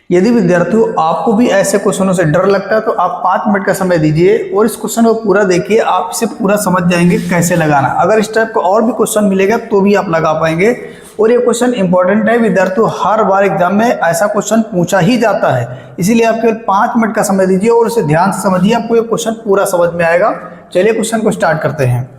यदि विद्यार्थियों आपको भी ऐसे क्वेश्चनों से डर लगता है तो आप 5 मिनट का समय दीजिए और इस क्वेश्चन को पूरा देखिए, आप इसे पूरा समझ जाएंगे कैसे लगाना। अगर इस टाइप का और भी क्वेश्चन मिलेगा तो भी आप लगा पाएंगे। और ये क्वेश्चन इंपॉर्टेंट है विद्यार्थियों, हर बार एग्जाम में ऐसा क्वेश्चन पूछा ही जाता है, इसीलिए आप केवल 5 मिनट का समय दीजिए और उसे ध्यान से समझिए, आपको ये क्वेश्चन पूरा समझ में आएगा। चलिए क्वेश्चन को स्टार्ट करते हैं।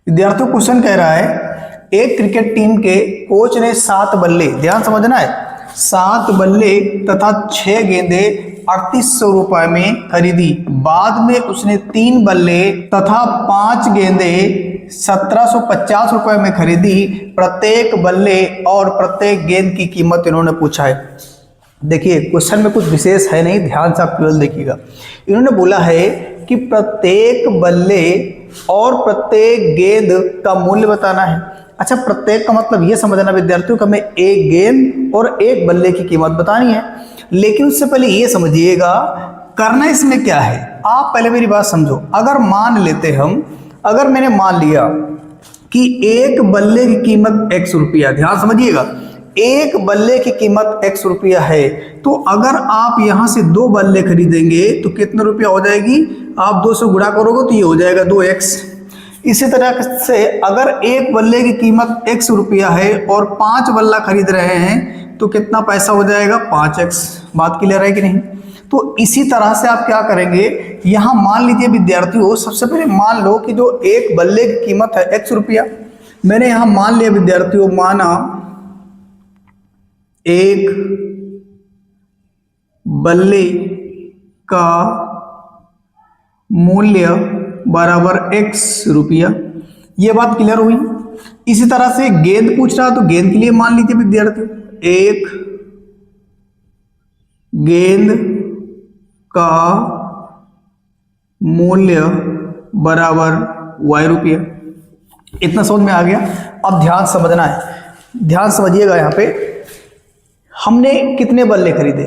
विद्यार्थियों क्वेश्चन कह रहा है, एक क्रिकेट टीम के कोच ने 7 बल्ले, ध्यान समझना है, 7 बल्ले तथा 6 गेंदे 3800 रुपए में खरीदी। बाद में उसने 3 बल्ले तथा 5 गेंदे 1750 रुपए में खरीदी। प्रत्येक बल्ले और प्रत्येक गेंद की कीमत इन्होंने पूछा है। देखिए क्वेश्चन में कुछ विशेष है नहीं, ध्यान से आप केवल देखिएगा। इन्होंने बोला है कि प्रत्येक बल्ले और प्रत्येक गेंद का मूल्य बताना है। अच्छा, प्रत्येक का मतलब ये समझना विद्यार्थियों कि हमें एक गेंद और एक बल्ले की कीमत बतानी है। लेकिन उससे पहले ये समझिएगा करना इसमें क्या है। आप पहले मेरी बात समझो। अगर मान लेते हम, अगर मैंने मान लिया कि एक बल्ले की कीमत x रुपया, ध्यान समझिएगा, एक बल्ले की कीमत x रुपया है, तो अगर आप यहां से 2 बल्ले खरीदेंगे तो कितना रुपया हो जाएगी, आप 2 से गुणा करोगे तो ये हो जाएगा 2x। इसी तरह से अगर एक बल्ले की कीमत x रुपया है और 5 बल्ला खरीद रहे हैं तो कितना पैसा हो जाएगा, 5x। बात क्लियर है कि नहीं। तो इसी तरह से आप क्या करेंगे, यहां मान लीजिए विद्यार्थियों, सबसे पहले मान लो कि जो एक बल्ले की कीमत है x रुपया, मैंने यहां मान लिया विद्यार्थियों, माना एक बल्ले का मूल्य बराबर x रुपया। ये बात क्लियर हुई। इसी तरह से गेंद पूछ रहा तो गेंद के लिए मान लीजिए विद्यार्थियों, एक गेंद का मूल्य बराबर y रुपया। इतना समझ में आ गया। अब ध्यान समझना है, ध्यान समझिएगा। यहां पे हमने कितने बल्ले खरीदे,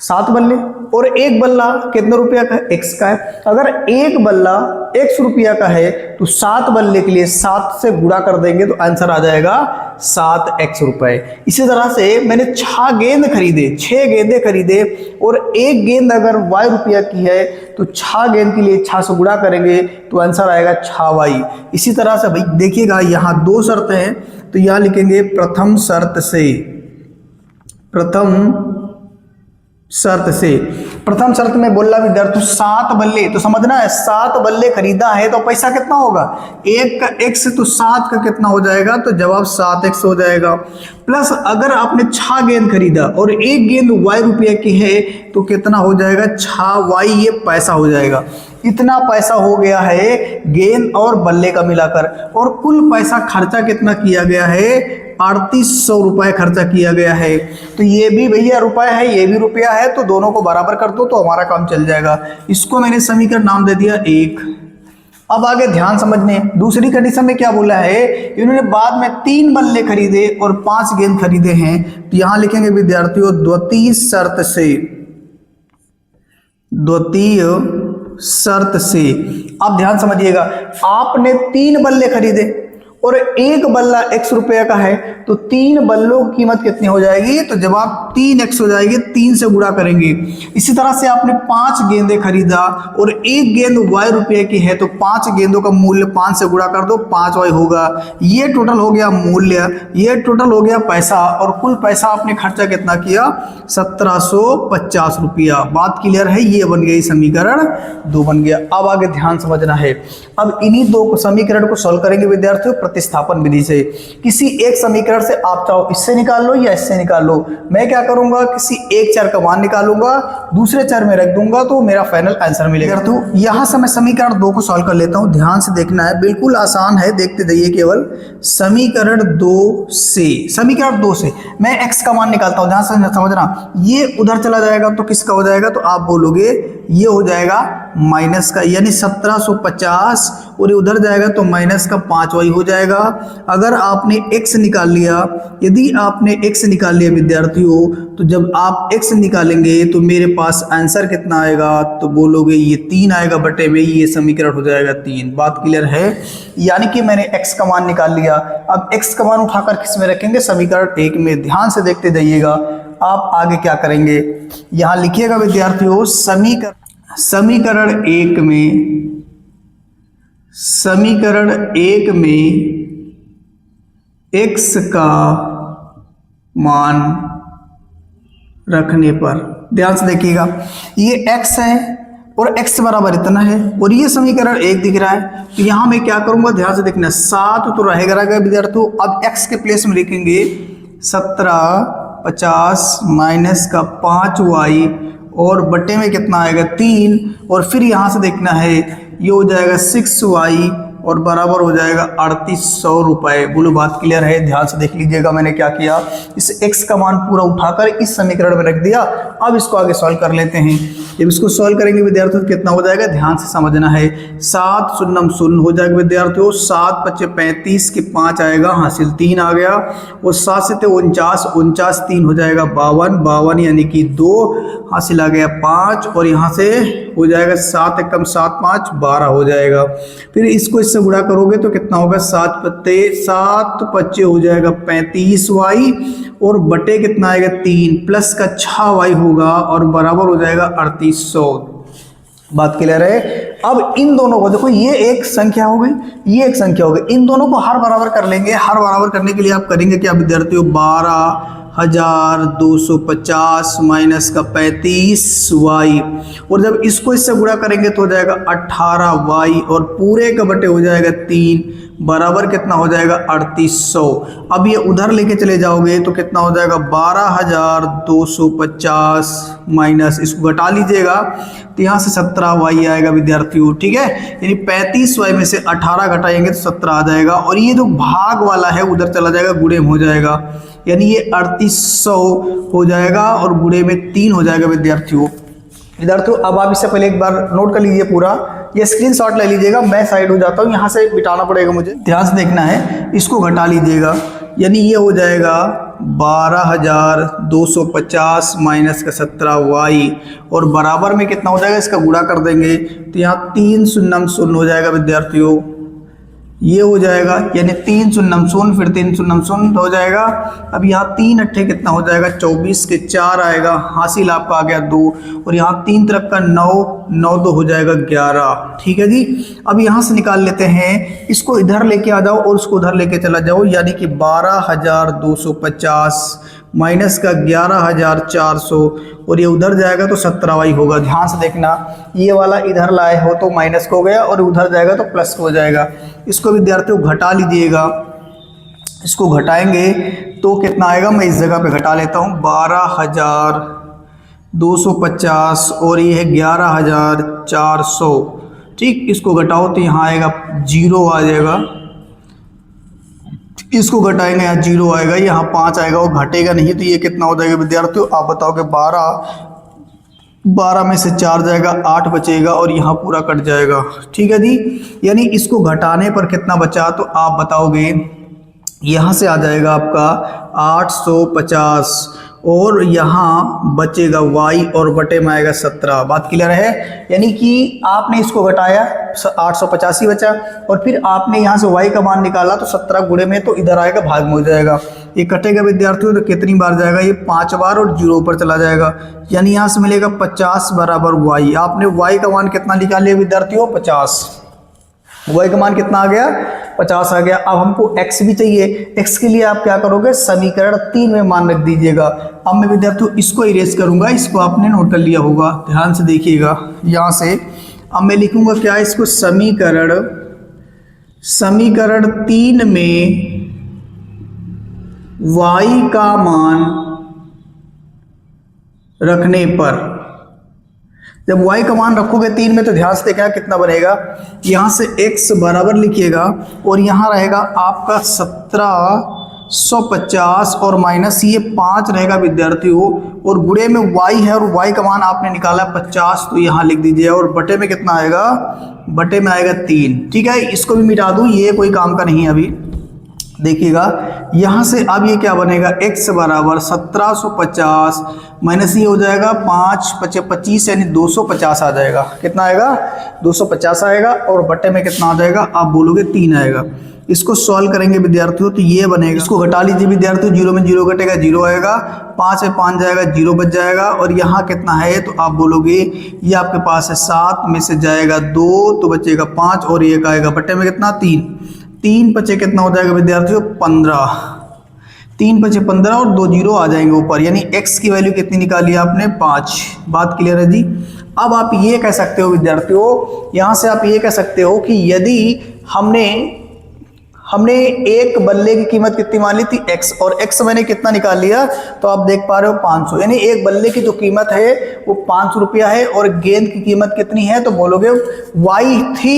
7 बल्ले, और एक बल्ला कितने रुपया का, x का है। अगर एक बल्ला x रुपया का है तो 7 बल्ले के लिए 7 से गुणा कर देंगे तो आंसर आ जाएगा 7x रुपए। इसी तरह से मैंने 6 गेंद खरीदे, 6 गेंदे खरीदे, और एक गेंद अगर y रुपया की है तो 6 गेंद के लिए 6 से गुणा करेंगे तो आंसर आएगा 6y। इसी तरह से भाई देखिएगा, यहाँ 2 शर्तें हैं तो यहाँ लिखेंगे प्रथम शर्त से, प्रथम शर्त में बोल रहा विद्यार्थी 7 बल्ले, तो समझना है 7 बल्ले खरीदा है तो पैसा कितना होगा, एक का x तो 7 का कितना हो जाएगा, तो जवाब 7x हो जाएगा। प्लस अगर आपने 6 गेंद खरीदा और एक गेंद y रुपये की है तो कितना हो जाएगा, 6y, ये पैसा हो जाएगा। इतना पैसा हो गया है गेंद और बल्ले का मिलाकर, और कुल पैसा खर्चा कितना किया गया है, 3800 रुपए खर्चा किया गया है। तो ये भी भैया रुपए है, ये भी रुपया है, तो दोनों को बराबर कर दो तो हमारा काम चल जाएगा। इसको मैंने समीकरण नाम दे दिया 1। अब आगे ध्यान समझने, दूसरी कंडीशन में क्या बोला है, इन्होंने बाद में 3 बल्ले खरीदे और 5 गेंद खरीदे हैं, तो यहां लिखेंगे विद्यार्थियों द्वितीय शर्त से। अब ध्यान समझिएगा, आपने 3 बल्ले खरीदे और एक बल्ला x रुपया का है तो 3 बल्लों की कीमत कितनी हो जाएगी, तो जवाब 3x हो जाएगी, 3 से गुणा करेंगे। इसी तरह से आपने 5 गेंदें खरीदा और एक गेंद y रुपये की है तो 5 गेंदों का मूल्य 5 से गुणा कर दो, 5y होगा। ये टोटल हो गया मूल्य, ये टोटल हो गया पैसा, और कुल पैसा आपने खर्चा कितना किया, 1750 रुपया। बात क्लियर है, ये बन गई समीकरण 2 बन गया। अब आगे ध्यान समझना है। अब इन्हीं 2 समीकरण को सॉल्व करेंगे विद्यार्थियों प्रतिस्थापन विधि से। किसी एक समीकरण से आप चाहो इससे निकाल लो या इससे निकाल लो, मैं क्या करूंगा, किसी एक चर का मान निकालूंगा, दूसरे चर में रख दूंगा तो मेरा फाइनल आंसर मिलेगा। तो यहां से मैं समीकरण 2 को सॉल्व कर लेता हूं, ध्यान से देखना है, बिल्कुल आसान है, देखते जाइए। केवल समीकरण 2 से मैं x का मान निकालता हूं, ध्यान से समझना। ये उधर चला जाएगा तो किसका हो जाएगा, तो आप बोलोगे ये हो जाएगा माइनस का, यानी 1750, और ये उधर जाएगा तो माइनस का 5y हो जाएगा। अगर आपने x निकाल लिया, यदि आपने x निकाल लिया विद्यार्थियों, तो जब आप x निकालेंगे तो मेरे पास आंसर कितना आएगा, तो बोलोगे ये 3 आएगा बटे में, ये समीकरण हो जाएगा 3। बात क्लियर है, यानी कि मैंने x का मान निकाल लिया। अब x का मान उठाकर किस में रखेंगे, समीकरण 1 में। ध्यान से देखते जाइएगा, आप आगे क्या करेंगे, यहाँ लिखिएगा विद्यार्थियों, समीकरण एक में x का मान रखने पर, ध्यान से देखिएगा, ये x है और x बराबर इतना है और ये समीकरण एक दिख रहा है, तो यहाँ मैं क्या करूंगा, ध्यान से देखना, 7 तो रहेगा विद्यार्थियों। अब x के प्लेस में लिखेंगे 1750 माइनस का 5y और बटे में कितना आएगा 3, और फिर यहाँ से देखना है ये हो जाएगा 6y और बराबर हो जाएगा 3800 रुपये। बोलो बात क्लियर है, ध्यान से देख लीजिएगा मैंने क्या किया, इस x का मान पूरा उठाकर इस समीकरण में रख दिया। अब इसको आगे सॉल्व कर लेते हैं। जब इसको सॉल्व करेंगे विद्यार्थियों तो कितना हो जाएगा, ध्यान से समझना है, 7 शून्यम शून्य हो जाएगा विद्यार्थियों, 7 पच्चे 35 के 5 आएगा, हासिल 3 आ गया, और 7 से 49, 49 3 हो जाएगा 52, 52 यानी कि 2, हासिल आ गया 5, और यहाँ से हो जाएगा 7 एकम 7 5 12 हो जाएगा। फिर इसको इससे गुणा करोगे तो कितना होगा, 7 पच्चे हो जाएगा 35y और बटे कितना आएगा 3 प्लस का 6y होगा और बराबर हो जाएगा 3800। बात क्लियर है। अब इन दोनों को देखो, ये एक संख्या हो गई, ये एक संख्या हो गई, इन दोनों को हर बराबर कर लेंगे। हर बराबर करने के लिए आप करेंगे क्या विद्यार्थियों, 12,250 माइनस का 35y, और जब इसको इससे गुणा करेंगे तो हो जाएगा 18y और पूरे का बटे हो जाएगा 3 बराबर कितना हो जाएगा 3800। अब ये उधर लेके चले जाओगे तो कितना हो जाएगा 12,250 माइनस, इसको घटा लीजिएगा तो यहाँ से 17y आएगा विद्यार्थियों, ठीक है, यानी 35y में से 18 घटाएंगे तो 17 आ जाएगा, और ये जो भाग वाला है उधर चला जाएगा, गुणे में हो जाएगा, यानी ये 3800 हो जाएगा और गुणे में 3 हो जाएगा विद्यार्थियों। अब आप इससे पहले एक बार नोट कर लीजिए पूरा, ये स्क्रीनशॉट ले लीजिएगा, मैं साइड हो जाता हूँ, यहाँ से बिठाना पड़ेगा मुझे, ध्यान से देखना है, इसको घटा लीजिएगा, यानी ये हो जाएगा 12,250 माइनस का 17y और बराबर में कितना हो जाएगा, इसका गुणा कर देंगे तो यहाँ 3 शून्यम शून्य हो जाएगा विद्यार्थियों, ये हो जाएगा, यानी 3 शून्यम शून्य फिर 3 शून्यम शून्य हो जाएगा। अब यहाँ 3 अट्ठे कितना हो जाएगा, 24 के 4 आएगा, हासिल आपका आ गया 2, और यहाँ 3 तरफ का 9, 9 2 हो जाएगा 11, ठीक है जी। अब यहाँ से निकाल लेते हैं, इसको इधर लेके आ जाओ और उसको उधर लेके चला जाओ, यानी कि 12,250 माइनस का 11,400 और ये उधर जाएगा तो 17y होगा। ध्यान से देखना, ये वाला इधर लाए हो तो माइनस को हो गया और उधर जाएगा तो प्लस हो जाएगा। इसको विद्यार्थियों घटा लीजिएगा, इसको घटाएंगे तो कितना आएगा, मैं इस जगह पे घटा लेता हूँ, 12,250 और ये है 11,400, ठीक, इसको घटाओ तो यहाँ आएगा 0 आ जाएगा, इसको घटाएंगे यहाँ 0 आएगा, यहाँ 5 आएगा, वो घटेगा नहीं, तो ये कितना हो जाएगा विद्यार्थियों, आप बताओगे 12 में से 4 जाएगा, 8 बचेगा और यहाँ पूरा कट जाएगा, ठीक है जी। यानी इसको घटाने पर कितना बचा, तो आप बताओगे यहाँ से आ जाएगा आपका 850 और यहाँ बचेगा y और बटे में आएगा 17। बात क्लियर है, यानी कि आपने इसको घटाया 885 बचा और फिर आपने यहाँ से y का मान निकाला तो 17 गुणे में तो इधर आएगा, भाग में हो जाएगा, ये कटेगा विद्यार्थियों तो कितनी बार जाएगा, ये 5 बार और 0 पर चला जाएगा, यानी यहाँ से मिलेगा 50 बराबर y। आपने y का मान कितना निकाल लिया विद्यार्थियों, 50, y का मान कितना आ गया, 50 आ गया। अब हमको x भी चाहिए, x के लिए आप क्या करोगे, समीकरण 3 में मान रख दीजिएगा। अब मैं विद्यार्थियों इसको इरेज करूंगा, इसको आपने नोट कर लिया होगा, ध्यान से देखिएगा, यहाँ से अब मैं लिखूंगा क्या, इसको समीकरण 3 में y का मान रखने पर, जब y का मान रखोगे 3 में तो ध्यान से देखना कितना बनेगा, यहाँ से x बराबर लिखिएगा और यहाँ रहेगा आपका 1750 और माइनस ये 5 रहेगा विद्यार्थियों, और गुणे में y है और y का मान आपने निकाला 50 तो यहाँ लिख दीजिए, और बटे में कितना आएगा, बटे में आएगा 3, ठीक है। इसको भी मिटा दूँ, ये कोई काम का नहीं है अभी, देखिएगा यहाँ से अब ये क्या बनेगा, x बराबर 1750 माइनस ये हो जाएगा 5 पचे 25 यानी 250 आ जाएगा, कितना आएगा, 250 आएगा और बटे में कितना आ जाएगा, आप बोलोगे 3 आएगा। इसको सॉल्व करेंगे विद्यार्थियों तो ये बनेगा, इसको घटा लीजिए विद्यार्थियों, 0 में 0 घटेगा 0 आएगा, 5 में 5 जाएगा 0 बच जाएगा, और यहाँ कितना है तो आप बोलोगे ये आपके पास है 7 में से जाएगा 2 तो बचेगा 5, और एक आएगा बटे में कितना 3, 3 बचे कितना हो जाएगा विद्यार्थियों 15, 3 बचे 15 और 2 जीरो आ जाएंगे ऊपर, यानी x की वैल्यू कितनी निकाली आपने 5। बात क्लियर है जी। अब आप ये कह सकते हो विद्यार्थियों, यहाँ से आप ये कह सकते हो कि यदि हमने एक बल्ले की कीमत कितनी मान ली थी x, और x मैंने कितना निकाल लिया तो आप देख पा रहे हो 500, यानी एक बल्ले की जो कीमत है वो 500 रुपया है, और गेंद की कीमत कितनी है तो बोलोगे y थी,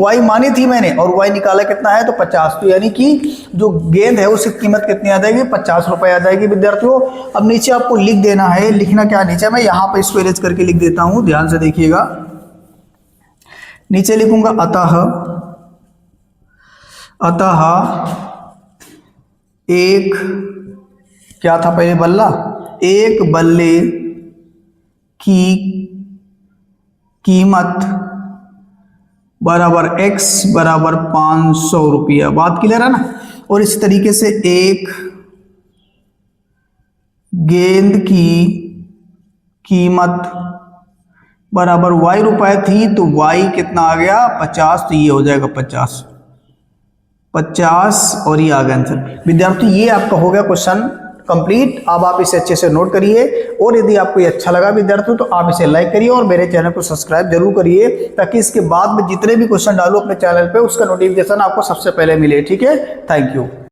y मानी थी मैंने, और y निकाला कितना है तो 50, तो यानी कि जो गेंद है उसकी कीमत कितनी आ जाएगी 50 रुपये आ जाएगी विद्यार्थियों। अब नीचे आपको लिख देना है, लिखना क्या नीचे, मैं यहाँ पर इसको इरेज करके लिख देता हूँ, ध्यान से देखिएगा। नीचे लिखूंगा अतः एक, क्या था पहले बल्ला, एक बल्ले की कीमत बराबर x बराबर 500 रुपया। बात क्लियर है ना। और इस तरीके से एक गेंद की कीमत बराबर y रुपए थी, तो y कितना आ गया 50, तो ये हो जाएगा 50 और ये आ गया आंसर। विद्यार्थी ये आपका हो गया क्वेश्चन कंप्लीट। अब आप इसे अच्छे से नोट करिए, और यदि आपको ये अच्छा लगा विद्यार्थियों तो आप इसे लाइक करिए और मेरे चैनल को सब्सक्राइब जरूर करिए, ताकि इसके बाद में जितने भी क्वेश्चन डालूं अपने चैनल पे उसका नोटिफिकेशन आपको सबसे पहले मिले। ठीक है, थैंक यू।